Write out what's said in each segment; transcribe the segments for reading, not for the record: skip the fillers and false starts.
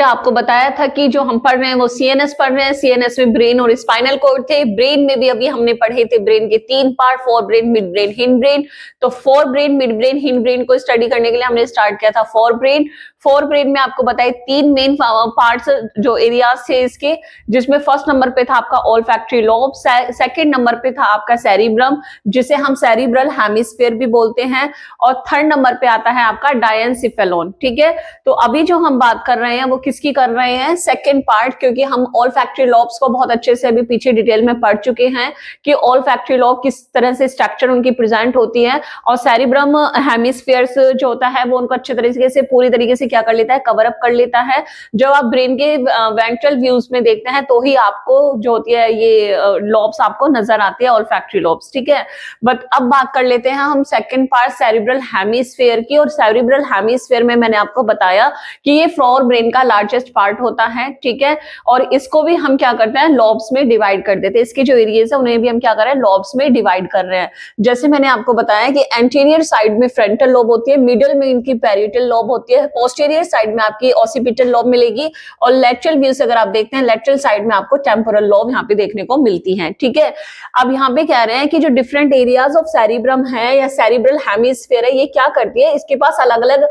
बेटा आपको बताया था कि जो हम पढ़ रहे हैं वो सीएनएस पढ़ रहे हैं। सीएनएस में ब्रेन और स्पाइनल कॉर्ड थे। ब्रेन में भी अभी हमने पढ़े थे ब्रेन के 3 part, fore brain, mid brain, hind brain. तो fore brain, mid brain, hind brain को स्टडी करने के लिए हमने स्टार्ट किया था फोर ब्रेन। फोर ब्रेन में आपको बताया 3 मेन पार्ट्स जो एरियाज थे इसके, जिसमें फर्स्ट नंबर पे था आपका ऑल्फैक्टरी लोब, सेकंड नंबर पे था आपका सेरिब्रम जिसे हम सेरिब्रल हेमिस्फीयर भी बोलते हैं, और थर्ड नंबर पे आता है आपका डायनसिफेलोन। ठीक है, तो अभी जो हम बात कर रहे हैं वो किसकी कर रहे हैं, सेकंड पार्ट, क्योंकि हम ऑल्फैक्टरी लोब्स को बहुत अच्छे से अभी पीछे डिटेल में पढ़ चुके हैं कि ऑल्फैक्टरी लोब किस तरह से स्ट्रक्चर उनकी प्रेजेंट होती है, और सेरिब्रम हेमिस्फीयर्स जो होता है वो उनको अच्छे तरीके से पूरी तरीके से क्या कर लेता है, कवर अप कर लेता है। जब आप ब्रेन के वेंट्रल व्यूज में देखते हैं तो ही आपको जो होती है ये लॉब्स आपको नजर आती है, ऑल्फैक्टरी लॉब्स। ठीक है, बट अब बात कर लेते हैं हम सेकंड पार्ट सेरिब्रल हेमिस्फीयर की। और सेरिब्रल हेमिस्फीयर में मैंने आपको बताया कि ये फ्लोर ब्रेन का लार्जेस्ट पार्ट होता है। ठीक है, और इसको भी हम क्या करते हैं, लॉब्स में डिवाइड कर देते हैं। इसके जो एरियाज है उन्हें भी हम क्या कर रहे हैं, लॉब्स में डिवाइड कर रहे हैं। जैसे मैंने आपको बताया कि एंटीरियर साइड में फ्रंटल लोब होती है, मिडिल में इनकी पैरिटल लोब होती है, पोस्टीरियर साइड में आपकी ऑसिपिटल लोब मिलेगी, और लेटरल व्यू से अगर आप देखते हैं लेटरल साइड में आपको टेम्पोरल लोब यहाँ पे देखने को मिलती है। ठीक है, अब यहाँ पे कह रहे हैं कि जो डिफरेंट एरियाज ऑफ सेरिब्रम है या सेरिब्रल हेमिस्फीयर है, ये क्या करती है, इसके पास अलग अलग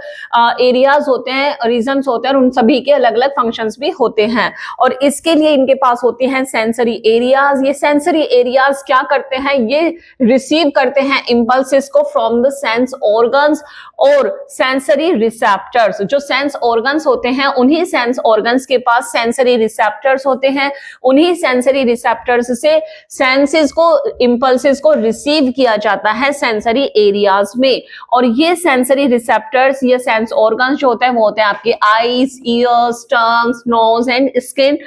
एरियाज होते हैं, रीजन्स होते हैं, और उन सभी के अलग अलग फंक्शंस भी होते हैं। और इसके लिए इनके पास होते हैं सेंसरी एरियाज। ये सेंसरी एरियाज क्या करते हैं, ये रिसीव करते हैं इंपल्सेस को फ्रॉम द सेंस ऑर्गन्स और सेंसरी रिसेप्टर्स। जो सेंस ऑर्गन्स होते हैं उन्हीं सेंस ऑर्गन्स के पास सेंसरी रिसेप्टर्स होते हैं, उन्हीं सेंसरी रिसेप्टर्स से सेंसेस को, इंपल्सेस को रिसीव किया जाता है सेंसरी एरियाज में। और ये सेंसरी रिसेप्टर्स या सेंस ऑर्गन्स जो होते हैं वो होते हैं आपके eyes, ears, tongues, nose and skin.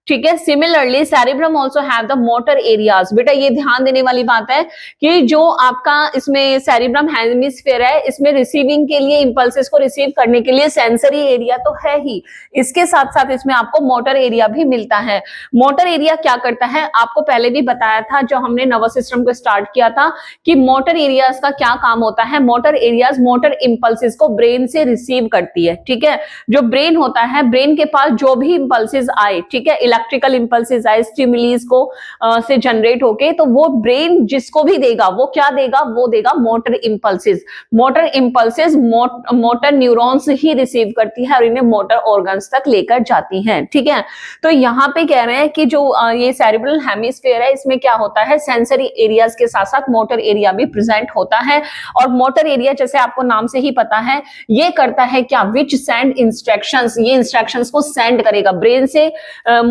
ठीक है, similarly cerebrum also have the motor areas. बेटा ये ध्यान देने वाली बात है कि जो आपका इसमें सेरिब्रम हेमिस्फीयर है, इसमें रिसीविंग के लिए, इंपल्सेस को रिसीव करने के लिए सेंसरी एरिया तो है ही, इसके साथ साथ इसमें आपको मोटर एरिया भी मिलता है। मोटर एरिया क्या करता है, आपको पहले भी बताया था जब हमने नर्वस सिस्टम को स्टार्ट किया था कि मोटर एरियाज का क्या काम होता है। मोटर एरियाज मोटर इंपल्सेस को ब्रेन से रिसीव करती है। ठीक है, जो ब्रेन होता है, ब्रेन के पास जो भी इंपल्सेस आए, ठीक है, इलेक्ट्रिकल इंपल्सेस आए स्टिमुलीज को से जनरेट होके, तो वो ब्रेन जिसको भी देगा वो क्या देगा, वो देगा motor impulses. Motor impulses motor neurons ही रिसीव करती है और इन्हें मोटर ऑर्गन्स तक लेकर जाती हैं। ठीक है, तो यहाँ पे कह रहे हैं कि जो ये सेरिब्रल हेमिस्फीयर है, इसमें क्या होता है, सेंसरी एरियाज के साथ साथ मोटर एरिया भी प्रेजेंट होता है। और मोटर एरिया जैसे आपको नाम से ही पता है, ये करता है क्या, विच सेंड इंस्ट्रक्शंस, ये इंस्ट्रक्शंस को सेंड करेगा ब्रेन से।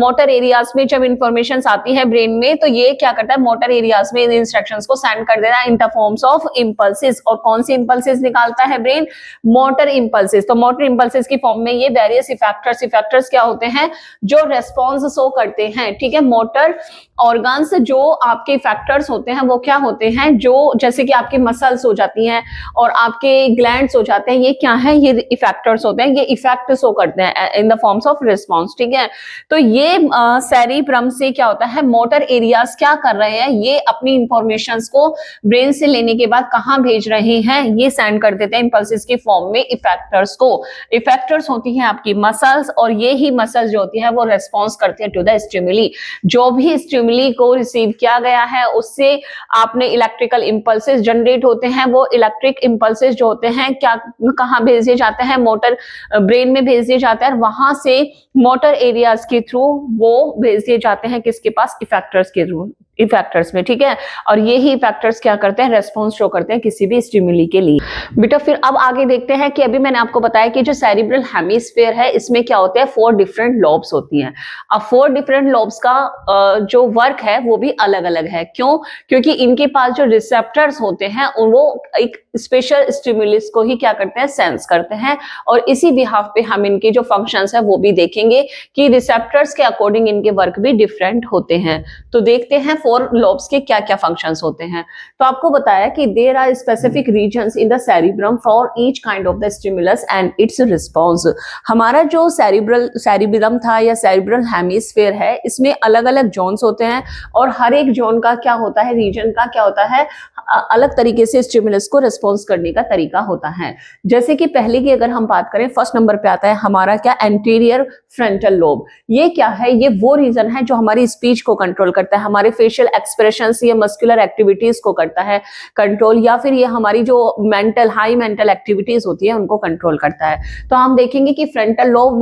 मोटर एरियाज में जब इंफॉर्मेशन आती है ब्रेन में, तो ये क्या करता है, मोटर एरियाज में इंस्ट्रक्शंस को सेंड कर देता है in the forms of impulses. और कौन सी इंपल्सेस निकालता है ब्रेन, मोटर इंपल्सेस। तो मोटर इंपल्सेस की फॉर्म में ये वेरियस इफेक्टर्स, इफेक्टर्स क्या होते हैं, जो रेस्पॉन्स शो करते हैं। ठीक है, मोटर ऑर्गन्स जो आपके इफेक्टर्स होते हैं वो क्या होते हैं, जो जैसे कि आपकी मसल्स हो जाती हैं और आपके ग्लैंड्स हो जाते हैं, ये क्या है, ये इफेक्टर्स होते हैं, ये इफेक्ट शो करते हैं इन द फॉर्म्स ऑफ रिस्पॉन्स। ठीक है, तो ये सेरिब्रम से क्या होता है, मोटर एरियाज क्या कर रहे हैं, ये अपनी इंफॉर्मेशंस को ब्रेन से लेने के बाद कहां भेज रहे हैं, ये सेंड कर देते हैं इंपल्सेस की फॉर्म में इफेक्टर्स को। इफेक्टर्स होती हैं आपकी मसल्स, और ये ही मसल्स जो होती है वो रेस्पॉन्स करती है टू द स्टिमुली। जो भी स्टिमुली को रिसीव किया गया है उससे आपने इलेक्ट्रिकल इंपल्सेस जनरेट होते हैं। वो इलेक्ट्रिक इंपल्सेस जो होते हैं क्या, कहां भेज दिए जाते हैं, मोटर ब्रेन में भेज दिए जाते हैं, और वहां से मोटर एरियाज के थ्रू वो भेज दिए जाते हैं किसके पास, इफेक्टर्स के थ्रू, इफेक्टर्स में। ठीक है, और ये ही इफेक्टर्स क्या करते हैं, रेस्पॉन्स शो करते हैं किसी भी स्टिमुली के लिए। बेटा फिर अब आगे देखते हैं कि अभी मैंने आपको बताया कि जो सेरिब्रल हेमिस्फीयर है इसमें क्या होते हैं, 4 डिफरेंट लॉब्स होती हैं। अब 4 डिफरेंट लॉब्स का जो वर्क है वो भी अलग अलग है। क्यों, क्योंकि इनके पास जो रिसेप्टर्स होते हैं वो एक स्पेशल स्टिमुलस को ही क्या करते हैं, सेंस करते हैं। और इसी बिहाफ पे हम इनके जो फंक्शंस है वो भी देखेंगे कि रिसेप्टर्स के अकॉर्डिंग इनके वर्क भी डिफरेंट होते हैं। तो देखते हैं 4 लोब्स के क्या क्या फंक्शंस होते हैं। तो आपको बताया कि there are specific regions in the cerebrum for each kind of the stimulus and its response. हमारा जो सेरिब्रम था या सेरिब्रल हेमिस्फीयर है, इसमें अलग अलग जोन्स होते हैं, और हर एक जोन का क्या होता है, रीजन का क्या होता है, अलग तरीके से स्टिमुलस को रिस्पॉन्स करने का तरीका होता है। जैसे कि पहले की अगर हम बात करें, फर्स्ट नंबर पे आता है हमारा क्या, एंटीरियर फ्रंटल लोब। ये क्या है, ये वो रीजन है जो हमारी स्पीच को कंट्रोल करता है, हमारे फेशियल एक्सप्रेशंस या मस्कुलर एक्टिविटीज को करता है कंट्रोल, या फिर ये हमारी जो मेंटल हाई मेंटल एक्टिविटीज होती है उनको कंट्रोल करता है। तो हम देखेंगे कि फ्रंटल लोब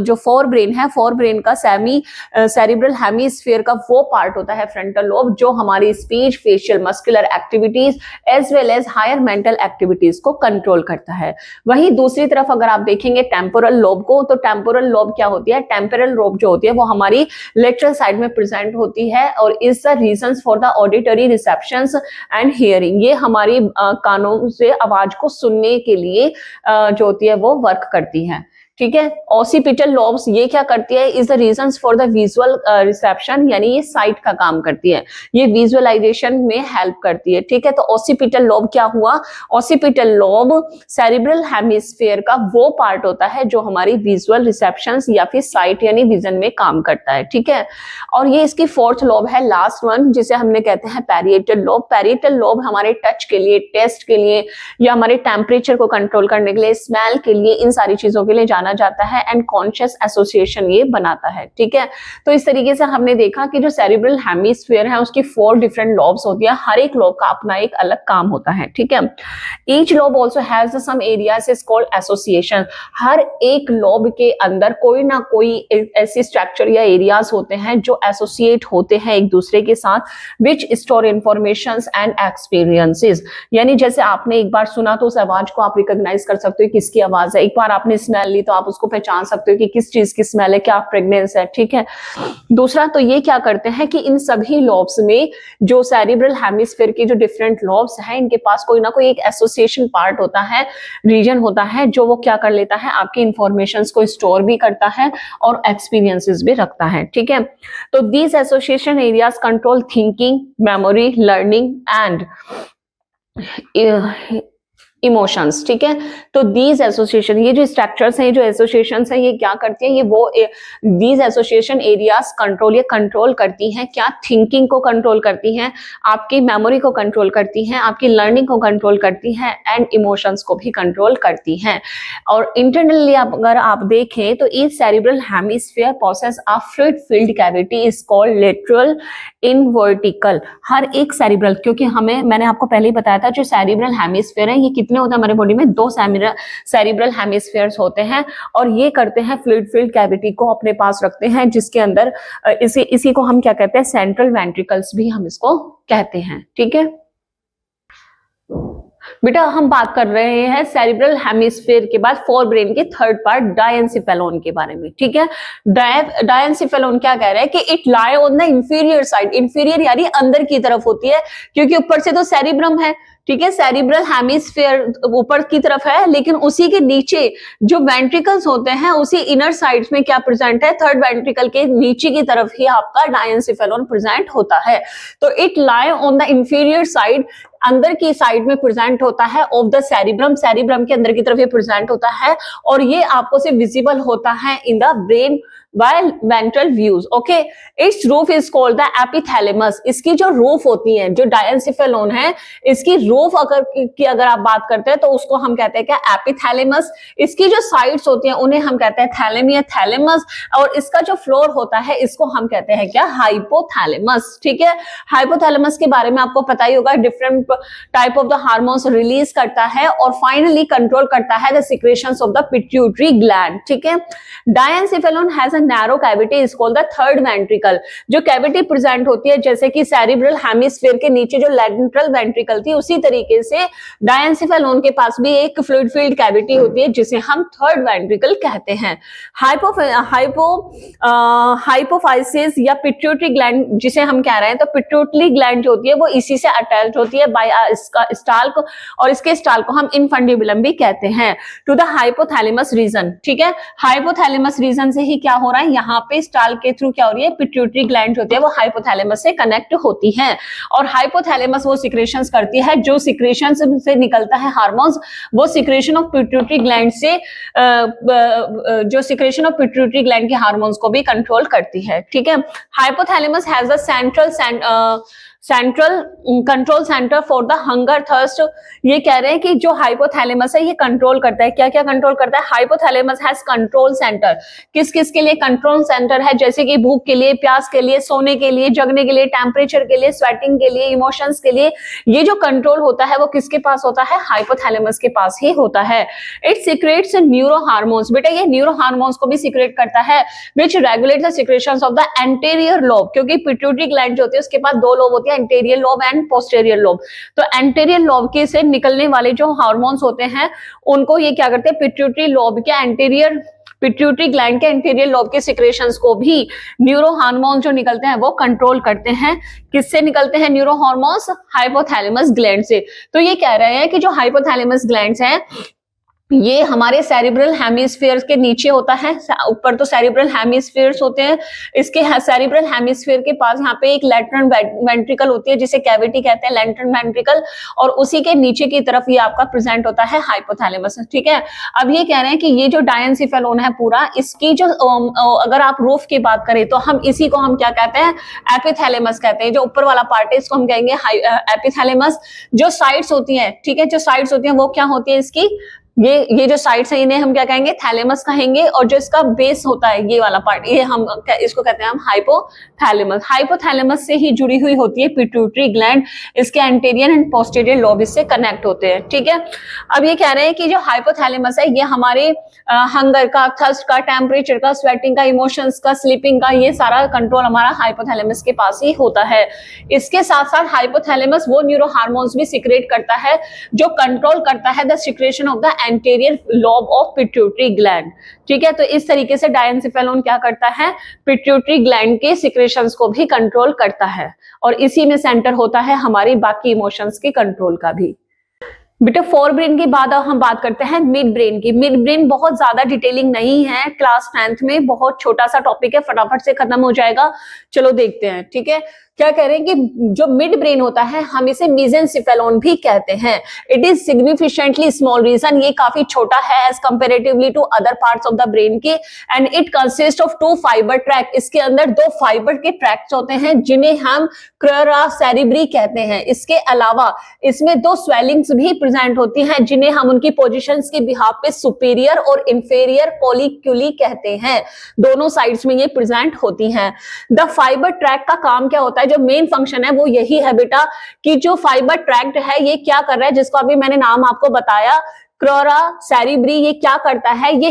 जो फोर ब्रेन है, फोर ब्रेन का सेरिब्रल हेमिस्फीयर का वो पार्ट होता है फ्रंटल लोब, जो हमारी speech, facial, muscular activities as well as higher mental activities को कंट्रोल करता है। वहीं दूसरी तरफ अगर आप देखेंगे टेम्पोरल लोब को, तो टेम्पोरल लोब क्या होती है, टेम्पोरल लोब जो होती है वो हमारी लेटरल साइड में प्रेजेंट होती है और is the reasons for the auditory receptions and hearing. ये हमारी कानों से आवाज को सुनने के लिए जो होती है वो वर्क करती है। ठीक है, ऑसिपिटल लोब्स ये क्या करती है, is the reasons for the visual reception, यानी ये साइट का काम करती है, ये विजुअलाइजेशन में हेल्प करती है। ठीक है, तो ऑसिपिटल लोब क्या हुआ, ऑसिपिटल लोब सेरिब्रल हेमिस्फीयर का वो पार्ट होता है जो हमारी विजुअल रिसेप्शंस या फिर साइट यानी विजन में काम करता है। ठीक है, और ये इसकी फोर्थ लोब है, लास्ट वन, जिसे हमने कहते हैं पैरिएटल लोब। पैरिएटल लोब हमारे टच के लिए, टेस्ट के लिए, या हमारे टेम्परेचर को कंट्रोल करने के लिए, स्मेल के लिए, इन सारी चीजों के लिए जाना जाता है एंड कॉन्शियस एसोसिएशन ये बनाता है। ठीक है, तो इस तरीके से हमने देखा कि जो सेरिब्रल हेमिस्फीयर है उसकी 4 डिफरेंट लॉब्स होती है, हर एक लॉब का अपना एक अलग काम होता है। ठीक है, each lobe also has some areas is called association. हर एक लॉब के अंदर कोई ना कोई ऐसी स्ट्रक्चर या एरियाज होते हैं जो एसोसिएट होते हैं एक दूसरे के साथ, विच स्टोर इंफॉर्मेशंस एंड एक्सपीरियंसेस। यानी जैसे आपने एक बार सुना तो उस आवाज को आप रिकॉग्नाइज कर सकते हो किसकी आवाज है, एक बार आपने स्मेल ली तो आप उसको पहचान सकते हो कि किस चीज की स्मेल है, क्या फ्रेग्रेंस है। ठीक है, दूसरा तो ये क्या करते हैं कि इन सभी लॉब्स में जो सेरिब्रल हेमिस्फीयर की जो डिफरेंट लॉब्स हैं इनके पास कोई ना कोई एक एसोसिएशन पार्ट होता है, रीजन होता है, जो वो क्या कर लेता है, आपकी इंफॉर्मेशंस को स्टोर भी करता है और एक्सपीरियंसेस भी रखता है। ठीक है, तो these association areas control thinking, memory, learning and emotions. ठीक है, तो दीज एसोसिएशन, ये जो स्ट्रक्चर्स हैं, ये जो एसोसिएशंस हैं, ये क्या करती हैं, ये वो दीज एसोसिएशन एरियाज कंट्रोल, ये कंट्रोल करती हैं क्या, थिंकिंग को कंट्रोल करती हैं, आपकी मेमोरी को कंट्रोल करती हैं, आपकी लर्निंग को कंट्रोल करती हैं एंड इमोशंस को भी कंट्रोल करती हैं। और इंटरनली अगर आप देखें तो each cerebral hemisphere possess a fluid filled cavity is called lateral in vertical. हर एक सेरिब्रल, क्योंकि मैंने आपको पहले ही बताया था जो सेरिब्रल हेमिस्फीयर है ये कितने होता है हमारे बॉडी में, 2 सेरिब्रल हेमिस्फीयर्स होते हैं और ये करते हैं फ्लूइड फिल्ड कैविटी को अपने पास रखते हैं, जिसके अंदर इसी को हम क्या कहते हैं, सेंट्रल वेंट्रिकल्स भी हम इसको कहते हैं। ठीक है बेटा, हम बात कर रहे हैं सेरिब्रल हेमिस्फीयर के बाद फोर ब्रेन के थर्ड पार्ट डायएन्सेफेलॉन के बारे में। ठीक है, डायएन्सेफेलॉन क्या कह रहा है कि it lie on the inferior side, inferior यानी अंदर की तरफ होती है, क्योंकि ऊपर से तो सेरिब्रम है। ठीक है, सेरिब्रल हेमिस्फीयर ऊपर की तरफ है, लेकिन उसी के नीचे जो वेंट्रिकल्स होते हैं उसी इनर साइड्स में क्या प्रेजेंट है, थर्ड वेंट्रिकल के नीचे की तरफ ही आपका डायएन्सेफेलॉन प्रेजेंट होता है। तो it lie on the inferior side, अंदर की साइड में प्रेजेंट होता है ऑफ द सेरिब्रम, सेरिब्रम के अंदर की तरफ ये प्रेजेंट होता है और ये आपको से विजिबल होता है in the brain bye ventral views. Okay, it's roof is called the epithalamus. इसकी जो रूफ होती है, जो डायएन्सेफेलॉन है, इसकी रूफ अगर आप बात करते हैं तो उसको हम कहते हैं क्या, एपिथैलेमस। इसकी जो साइड्स होती हैं उन्हें हम कहते हैं थैलेम या थैलेमस, और इसका जो फ्लोर होता है इसको हम कहते हैं क्या, हाइपोथैलेमस। ठीक है, हाइपोथैलेमस के बारे में आपको पता ही होगा, different type of the hormones release करता है और फाइनली कंट्रोल करता है the secretions of the pituitary gland. ठीक है, diencephalon has narrow cavity is called the third ventricle. जो कैविटी प्रेजेंट होती है, जैसे कि सेरिब्रल हेमिस्फीयर के नीचे जो लेंट्रल वेंट्रिकल थी, उसी तरीके से डायएन्सेफेलॉन के पास भी एक फ्लूइड फील्ड कैविटी होती है जिसे हम थर्ड वेंट्रिकल कहते हैं। हाइपोफाइसिस या पिट्यूटरी ग्लैंड जिसे हम कह रहे हैं, तो पिट्यूटरी ग्लैंड जो होती है वो इसी से अटैच होती है बाय इसका स्टाल्क, और इसके स्टाल्क को हम इनफंडिबुलम भी कहते हैं, टू द हाइपोथैलेमस रीजन। ठीक है, हाइपोथैलेमस रीजन से ही क्या हो रहा है, यहाँ पे स्टाल के थ्रू क्या हो रही है, पिट्यूटरी ग्लैंड होती है वो हाइपोथैलेमस से कनेक्ट होती है और हाइपोथैलेमस वो सिक्रेशंस करती है, जो सिक्रेशन से निकलता है हार्मोन्स, वो सिक्रेशन ऑफ पिट्यूटरी ग्लैंड से जो सिक्रेशन ऑफ पिट्यूटरी ग्लैंड के हार्मोन्स को भी कंट्रोल करती है। ठीक है, hypothalamus has the central control centre for the hunger thirst. ये कह रहे हैं कि जो हाइपोथैलेमस है ये कंट्रोल करता है, क्या क्या कंट्रोल करता है? Hypothalamus has control centre. किस किस के लिए कंट्रोल सेंटर है? जैसे कि भूख के लिए, प्यास के लिए, सोने के लिए, जगने के लिए, टेम्परेचर के लिए, स्वेटिंग के लिए, इमोशंस के लिए। ये जो कंट्रोल होता है वो किसके पास होता है? हाइपोथैलेमस के पास ही होता है। It secrets neuro hormones. बेटा ये न्यूरो हार्मोन्स को भी सीक्रेट करता है, विच regulate the secretions of the anterior lobe. क्योंकि पिट्यूटरी ग्लैंड जो होती है उसके पास दो लोब होती है, anterior lobe and posterior lobe. तो एंटीरियर लोब के से निकलने वाले जो हार्मोन्स होते हैं उनको ये क्या करते हैं? पिट्यूटरी लोब के एंटीरियर, पिट्यूटरी ग्लैंड के एंटीरियर लोब के सिक्रेशंस को भी न्यूरो हार्मोन जो निकलते हैं वो कंट्रोल करते हैं। किससे निकलते हैं न्यूरो हार्मोन्स? हाइपोथैलेमस ग्लैंड से। तो ये कह रहे हैं कि जो हाइपोथैलेमस ग्लैंड्स हैं ये हमारे सेरिब्रल हेमिस्फीयर के नीचे होता है, ऊपर तो सेरिब्रल हेमिस्फीयर्स होते हैं, इसके सेरिब्रल हेमिस्फीयर के पास यहाँ पे एक लैटरल वेंट्रिकल होती है जिसे कैविटी कहते हैं, लैटरल वेंट्रिकल, और उसी के नीचे की तरफ ये आपका प्रेजेंट होता है हाइपोथैलेमस। ठीक है, अब ये कह रहे हैं कि ये जो डायनसिफेलोन है पूरा, इसकी जो अगर आप रूफ की बात करें तो हम इसी को हम क्या कहते हैं? एपिथैलेमस कहते हैं। जो ऊपर वाला पार्ट है इसको हम कहेंगे एपिथैलेमस। जो साइड्स होती है, ठीक है, जो साइड्स होती है वो क्या होती है इसकी? ये जो साइड्स है इन्हें हम क्या कहेंगे? थैलेमस कहेंगे। और जो इसका बेस होता है ये वाला पार्ट, ये हम इसको कहते हैं हम हाइपोथैलेमस। हाइपोथैलेमस से ही जुड़ी हुई होती है पिट्यूटरी ग्लैंड, इसके एंटीरियर एंड पोस्टीरियर लोब इससे कनेक्ट होते हैं। ठीक है, अब ये कह रहे हैं कि जो हाइपोथैलेमस है ये हमारे हंगर का, थर्स्ट का, टेम्परेचर का, स्वेटिंग का, इमोशंस का, स्लीपिंग का, ये सारा कंट्रोल हमारा हाइपोथैलेमस के पास ही होता है। इसके साथ साथ हाइपोथैलेमस वो न्यूरो हार्मोन्स भी सिक्रेट करता है जो कंट्रोल करता है the secretion of the anterior lobe of pituitary gland. ठीक है, तो इस तरीके से डायनसिफेलोन क्या करता है? पिट्यूटरी ग्लैंड के सिक्रेशंस को भी कंट्रोल करता है, और इसी में सेंटर होता है हमारी बाकी इमोशंस के कंट्रोल का भी। बेटा फोर ब्रेन की बाद अब हम बात करते हैं मिड ब्रेन की। मिड ब्रेन बहुत ज्यादा डिटेलिंग नहीं है, क्लास 10th में बहुत छोटा सा टॉपिक है, फटाफट से खत्म हो जाएगा। चलो देखते हैं। ठीक है, क्या कह रहे हैं कि जो मिड ब्रेन होता है हम इसे मेसेंसिफेलोन भी कहते हैं। It is significantly small, region ये काफी छोटा है as comparatively to other parts of the brain के, and it consist of 2 fibre track. इसके अंदर 2 फाइबर के ट्रैक्स होते हैं जिन्हें हम क्रेरा सेरिब्री कहते हैं। इसके अलावा इसमें 2 स्वेलिंग्स भी प्रेजेंट होती हैं जिन्हें हम उनकी पोजीशंस के बिहाफ पे सुपीरियर और इंफेरियर कॉलिक्यूली कहते हैं। दोनों साइड्स में ये प्रेजेंट होती हैं। द फाइबर ट्रैक का काम क्या होता है? जो मेन फंक्शन है वो यही है बेटा कि जो फाइबर ट्रैक्ट है ये क्या कर रहा है, जिसको अभी मैंने नाम आपको बताया क्रेरा सेरिब्री, ये क्या करता है? ये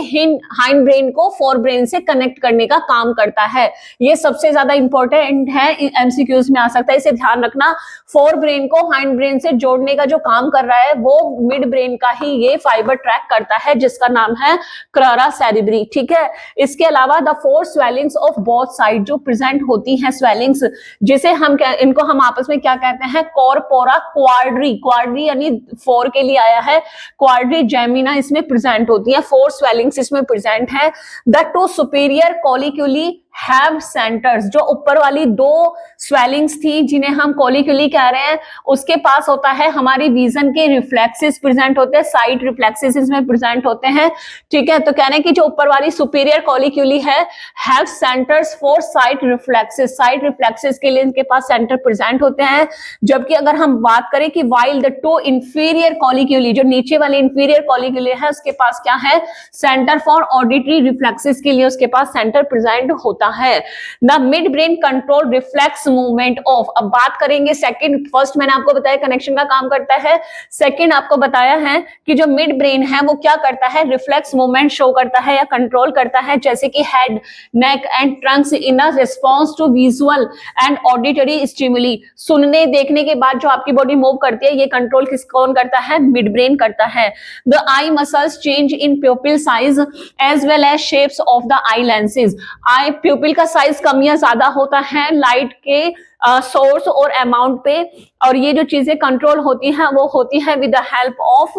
हाइंड ब्रेन को फोर ब्रेन से कनेक्ट करने का काम करता है। ये सबसे ज्यादा इंपॉर्टेंट है, एमसीक्यूज में आ सकता है, इसे ध्यान रखना। फोर ब्रेन को हाइंड ब्रेन से जोड़ने का जो काम कर रहा है वो मिड ब्रेन का ही ये फाइबर ट्रैक करता है जिसका नाम है क्रेरा सेरिब्री। ठीक है, इसके अलावा the 4 swellings of both side जो प्रेजेंट होती हैं स्वेलिंग्स, जिसे हम इनको हम आपस में क्या कहते हैं? Corpora quadri. क्वाड्री यानी 4 के लिए आया है, क्वाड्री जेमिना इसमें प्रेजेंट होती है, 4 स्वेलिंग्स इसमें प्रेजेंट है। The 2 superior colliculi have centres. जो ऊपर वाली 2 स्वेलिंग्स थी जिन्हें हम कॉलिक्यूली कह रहे हैं, उसके पास होता है हमारी विजन के रिफ्लेक्सेस प्रेजेंट होते हैं, साइट रिफ्लेक्सेस इसमें प्रेजेंट होते हैं। ठीक है, तो कहने हैं कि जो ऊपर वाली सुपीरियर कॉलिक्यूली है have centres for site reflexes. Site reflexes के लिए इनके पास सेंटर प्रेजेंट होते हैं। जबकि अगर हम बात करें कि वाइल द 2 इंफीरियर कॉलिक्यूली, जो नीचे वाली इंफीरियर कॉलिक्यूली है उसके पास क्या है? सेंटर फॉर ऑडिटरी रिफ्लेक्सेस के लिए उसके पास सेंटर प्रेजेंट होता है। The mid brain control reflex movement of. अब बात करेंगे सेकंड, फर्स्ट मैंने आपको बताया कनेक्शन का काम करता है, सेकंड आपको बताया है कि जो मिड ब्रेन है वो क्या करता है? रिफ्लेक्स मूवमेंट शो करता है या कंट्रोल करता है, जैसे कि head, neck and trunks in a response to visual and auditory stimuli. सुनने देखने के बाद जो आपकी बॉडी मूव करती है ये कंट्रोल कौन करता है? मिड ब्रेन करता है। The eye muscles change in pupil size as well as shapes of the eye lenses. Eye pupil का साइज कम या ज्यादा होता है लाइट के सोर्स और अमाउंट पे, और ये जो चीजें कंट्रोल होती हैं वो होती है with the help of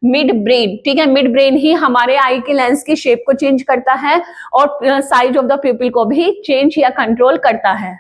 mid brain. ठीक है, मिड ब्रेन ही हमारे आई के लेंस की शेप को चेंज करता है और साइज ऑफ द प्यूपिल को भी चेंज या कंट्रोल करता है।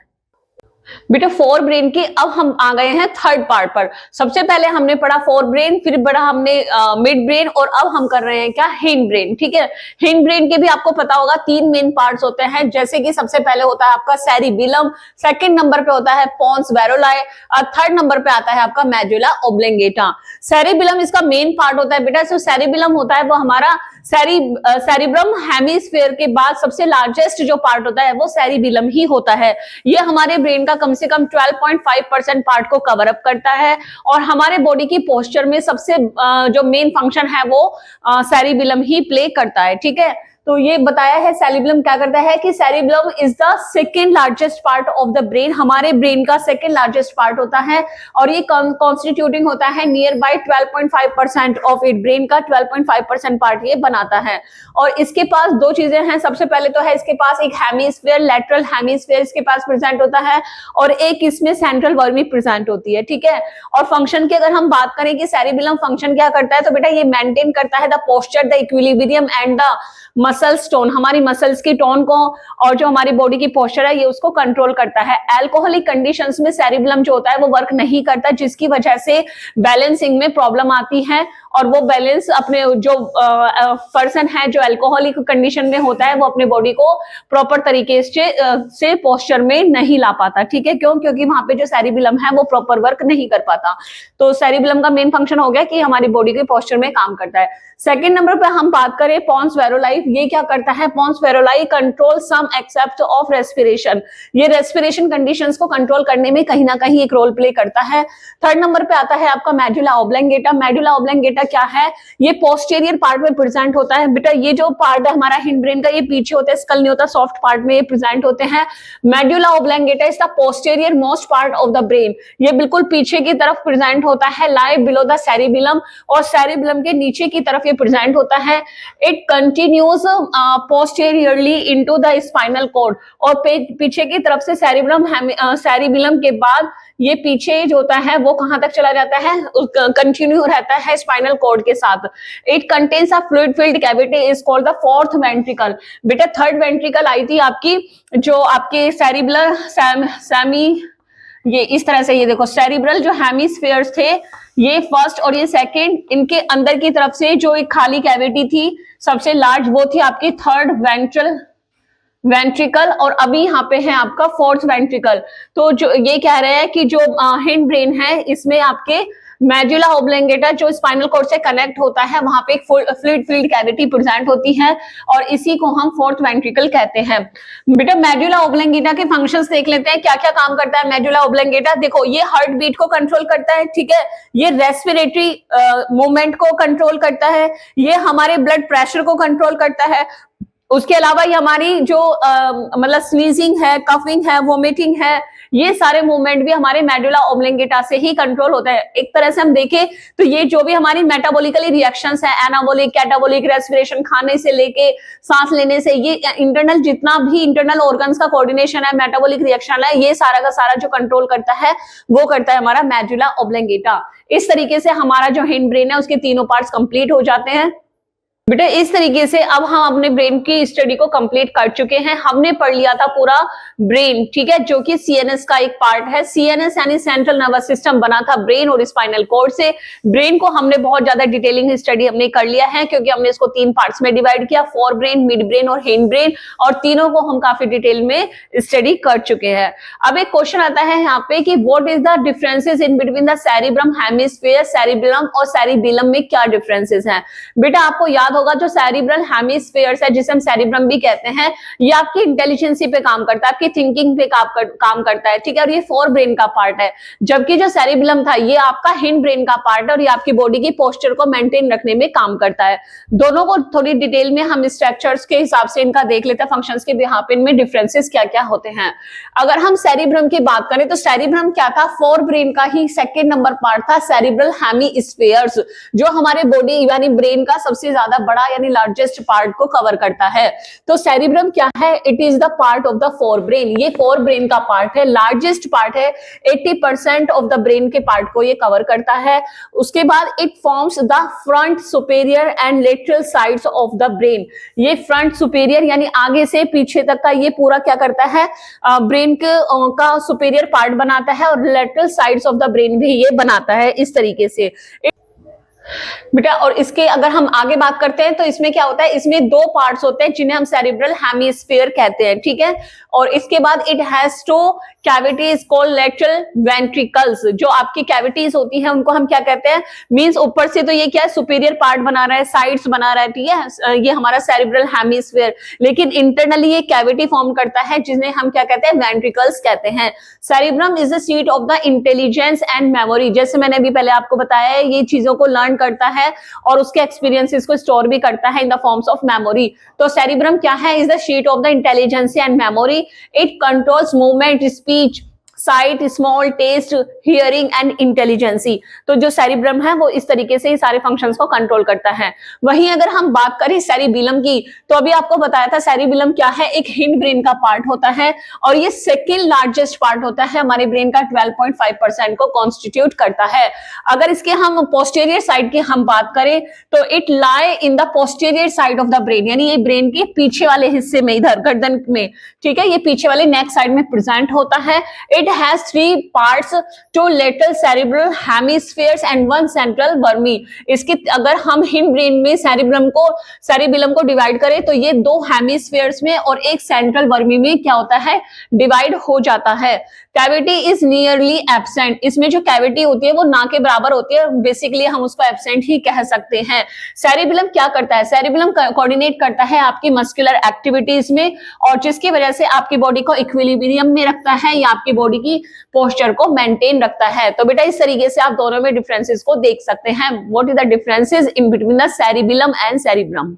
बेटा फोर ब्रेन के अब हम आ गए हैं थर्ड पार्ट पर। सबसे पहले हमने पढ़ा फोर ब्रेन, फिर पढ़ा हमने मिड ब्रेन, और अब हम कर रहे हैं क्या, हिंड ब्रेन। ठीक है, हिंड ब्रेन के भी आपको पता होगा तीन मेन पार्ट्स होते हैं, जैसे कि सबसे पहले होता है आपका सेरिबिलम, सेकंड नंबर पे होता है पोन्स वेरोलाई, और थर्ड नंबर पे आता है आपका मेडुला ओब्लोंगेटा। सेरिबिलम इसका मेन पार्ट होता है बेटा। जो सेरिबिलम होता है वो हमारा सेरिब्रम हेमिस्फीयर के बाद सबसे लार्जेस्ट जो पार्ट होता है वो सेरिबिलम ही होता है। ये हमारे ब्रेन का कम से कम 12.5% पार्ट को कवर अप करता है, और हमारे बॉडी की पोस्चर में सबसे जो मेन फंक्शन है वो सेरिबिलम ही प्ले करता है। ठीक है, तो ये बताया है सेरिबिलम क्या करता है कि cerebellum is the second largest part of the brain, हमारे ब्रेन का सेकेंड लार्जेस्ट पार्ट होता है, और ये कॉन्स्टिट्यूटिंग होता है near by 12.5% of it, brain का 12.5% पार्ट ये बनाता है। और इसके पास दो चीजें हैं, सबसे पहले तो है इसके पास एक हेमिस्फीयर, लेटरल हेमिस्फीयर इसके पास प्रेजेंट होता है, और एक इसमें सेंट्रल वर्मी प्रेजेंट होती है। ठीक है, और फंक्शन की अगर हम बात करें कि सेरिबिलम फंक्शन क्या करता है, तो बेटा ये मेंटेन करता है the posture, the equilibrium and the muscles tone, हमारी मसल्स की टोन को और जो हमारी बॉडी की पोस्चर है ये उसको कंट्रोल करता है। अल्कोहलिक कंडीशंस में सेरिबिलम जो होता है वो वर्क नहीं करता, जिसकी वजह से बैलेंसिंग में प्रॉब्लम आती है, और वो बैलेंस अपने जो पर्सन है जो अल्कोहलिक कंडीशन में होता है वो अपने बॉडी को प्रॉपर तरीके से पोस्चर में नहीं ला पाता। ठीक है, क्यों? क्योंकि वहां पे जो सेरिबिलम है वो प्रॉपर वर्क नहीं कर पाता। तो सेरिबिलम का मेन फंक्शन हो गया कि हमारी बॉडी के पोस्चर में काम करता है। सेकंड नंबर पे हम बात करें पोन्स वेरोलाई, ये क्या करता है? Pons Varolii control some aspect of respiration, ये रेस्पिरेशन कंडीशंस को कंट्रोल करने में कहीं ना कहीं एक रोल प्ले करता है। थर्ड नंबर पे आता है आपका मेडुला ओब्लोंगेटा। मेडुला ओब्लोंगेटा क्या है? ये पोस्टीरियर पार्ट में प्रेजेंट होता है। बेटा ये जो पार्ट है हमारा हिंड ब्रेन का, ये पीछे होता है, स्कल नहीं होता, सॉफ्ट पार्ट में ये प्रेजेंट होते हैं। Medulla oblongata is the posterior most part of the brain, ये बिल्कुल पीछे की तरफ प्रेजेंट होता है, लाई बिलो द सेरिबिलम, और सेरिबिलम के नीचे की तरफ ये प्रेजेंट होता है। It continues posteriorly into the spinal cord, और पीछे की तरफ से सेरिबिलम के बाद ये पीछे जो होता है वो कहां तक चला जाता है? कंटिन्यू रहता है स्पाइनल कॉर्ड के साथ। It contains a fluid filled cavity is called the fourth ventricle. बेटा थर्ड वेंट्रिकल आई थी आपकी, जो आपके सेरिबुलर सेमी, ये इस तरह से, ये देखो सेरिब्रल जो हेमिस्फीयर्स थे ये फर्स्ट और ये सेकंड, इनके अंदर की तरफ से जो एक खाली कैविटी थी सबसे लार्ज, वो थी आपकी थर्ड वेंट्रिकल, और अभी यहाँ पे है आपका फोर्थ वेंट्रिकल। तो जो ये कह रहे हैं कि जो हिंड ब्रेन है इसमें आपके मेडुला ओब्लोंगेटा जो स्पाइनल कॉर्ड से कनेक्ट होता है, वहां पे एक फ्लूइड फील्ड कैविटी प्रेजेंट होती है, और इसी को हम फोर्थ वेंट्रिकल कहते हैं। बेटा मेडुला ओब्लोंगेटा के फंक्शंस देख लेते हैं, क्या क्या काम करता है मेडुला ओब्लोंगेटा। देखो ये हार्ट बीट को कंट्रोल करता है, ठीक है, ये रेस्पिरेटरी मूवमेंट को कंट्रोल करता है, ये हमारे ब्लड प्रेशर को कंट्रोल करता है, उसके अलावा ये हमारी जो मतलब स्नीजिंग है, कफिंग है, वोमिटिंग है, ये सारे मूवमेंट भी हमारे मेडुला ओब्लोंगेटा से ही कंट्रोल होता है। एक तरह से हम देखें तो ये जो भी हमारी मेटाबॉलिकली रिएक्शंस है, एनाबॉलिक, कैटाबॉलिक, रेस्पिरेशन, खाने से लेके सांस लेने से, ये इंटरनल जितना भी इंटरनल ऑर्गन्स का कोऑर्डिनेशन है, मेटाबॉलिक रिएक्शन है, ये सारा का सारा जो कंट्रोल करता है वो करता है हमारा मेडुला ओब्लोंगेटा। इस तरीके से हमारा जो हिंड ब्रेन है उसके तीनों पार्ट्स कंप्लीट हो जाते हैं। बेटा इस तरीके से अब हम अपने ब्रेन की स्टडी को कंप्लीट कर चुके हैं। हमने पढ़ लिया था पूरा ब्रेन, ठीक है, जो कि सीएनएस का एक पार्ट है। सीएनएस यानी सेंट्रल नर्वस सिस्टम बना था ब्रेन और स्पाइनल कॉर्ड से। ब्रेन को हमने बहुत ज्यादा डिटेलिंग स्टडी हमने कर लिया है, क्योंकि हमने इसको तीन पार्ट्स में डिवाइड किया, फोर ब्रेन, मिड ब्रेन और हिंड ब्रेन, और तीनों को हम काफी डिटेल में स्टडी कर चुके हैं। अब एक क्वेश्चन आता है यहाँ पे कि what is the differences in between the cerebrum hemisphere, cerebellum और सेरिबिलम में क्या डिफरेंसेस हैं? बेटा आपको याद होगा जो सेरिब्रल हेमिस्फीयर्स है, जिसे हम सेरिब्रम भी कहते हैं, ये आपकी इंटेलिजेंसी पे काम करता है, आपकी थिंकिंग पे काम करता है, ठीक है, और ये फोर ब्रेन का पार्ट है। जबकि जो सेरिबिलम था ये आपका हिंड ब्रेन का पार्ट है, और ये आपकी बॉडी की पोस्चर को मेंटेन रखने में काम करता है। दोनों को थोड़ी डिटेल में हम स्ट्रक्चर्स के हिसाब से इनका देख लेते हैं, फंक्शंस के बिहाफ पे इनमें डिफरेंसेस क्या क्या होते हैं। अगर हम सेरिब्रम की बात करें तो सेरिब्रम क्या था? फोर ब्रेन का ही सेकेंड नंबर पार्ट था, सेरिब्रल हेमिस्फीयर्स, जो हमारे बॉडी यानी ब्रेन का सबसे ज्यादा बड़ा यानी लार्जेस्ट पार्ट को कवर करता है। तो सेरिब्रम क्या है? It is the part of the fore brain, ये फोर ब्रेन का पार्ट है, लार्जेस्ट पार्ट है, 80% ऑफ द ब्रेन के पार्ट को ये कवर करता है। उसके बाद it forms the front superior end lateral sides of the brain, ये फ्रंट सुपेरियर यानी आगे से पीछे तक का ये पूरा क्या करता है, ब्रेन का सुपेरियर पार्ट बनाता है और lateral sides of the brain भी ये बनाता है इस तरीके से बेटा। और इसके अगर हम आगे बात करते हैं तो इसमें क्या होता है, इसमें दो पार्ट्स होते हैं जिन्हें हम सेरिब्रल हेमिस्फीयर कहते हैं, ठीक है। और इसके बाद it has two cavities called lateral ventricles, जो आपकी कैविटीज होती हैं उनको हम क्या कहते हैं, मींस ऊपर से तो ये क्या है, सुपीरियर पार्ट बना रहा है, साइड्स बना रहा है, ठीक है, ये हमारा सेरिब्रल हेमिस्फीयर, लेकिन इंटरनली ये कैविटी फॉर्म करता है जिन्हें हम क्या कहते हैं, वेंट्रिकल्स कहते हैं। Cerebrum is the seat of the intelligence and memory, जैसे मैंने अभी पहले आपको बताया है, ये चीजों को लर्न करता है और उसके एक्सपीरियंसेस को स्टोर भी करता है in the forms of memory. तो सेरिब्रम क्या है, is the seat of the intelligence and memory, it controls movement, speech, sight, smell, taste, hearing and intelligence. तो जो सेरिब्रम है वो इस तरीके से सारे फंक्शंस को कंट्रोल करता है। वहीं अगर हम बात करें सेरिबिलम की, तो अभी आपको बताया था सेरिबिलम क्या है, एक हिंड ब्रेन का पार्ट होता है और ये सेकेंड लार्जेस्ट पार्ट होता है हमारे ब्रेन का, 12.5% को कॉन्स्टिट्यूट करता है। अगर इसके हम पोस्टीरियर साइड की हम बात करें तो it lie in the posterior side of the brain, यानी ये ब्रेन के पीछे वाले हिस्से में, इधर गर्दन में, ठीक है, ये पीछे वाले नेक साइड में प्रेजेंट होता है। It has 3 parts, 2 lateral cerebral hemispheres and 1 central vermi। इसकी अगर हम हिंड ब्रेन में सेरिबिलम को डिवाइड करें तो ये 2 हेमिस्फीयर्स में और एक सेंट्रल वर्मी में क्या होता है, डिवाइड हो जाता है। कैविटी इज नियरली एब्सेंट, इसमें जो कैविटी होती है वो ना के बराबर होती है, बेसिकली हम उसको एब्सेंट ही कह सकते हैं। सेरिबिलम क्या करता है, सेरिबिलम कोऑर्डिनेट करता है आपकी मस्कुलर एक्टिविटीज में और जिसकी वजह से आपकी बॉडी को इक्विलिब्रियम में रखता है या आपकी बॉडी की पोस्चर को मेंटेन रखता है। तो बेटा इस तरीके से आप दोनों में डिफरेंसेस को देख सकते हैं। What is the differences in between the cerebellum and cerebrum.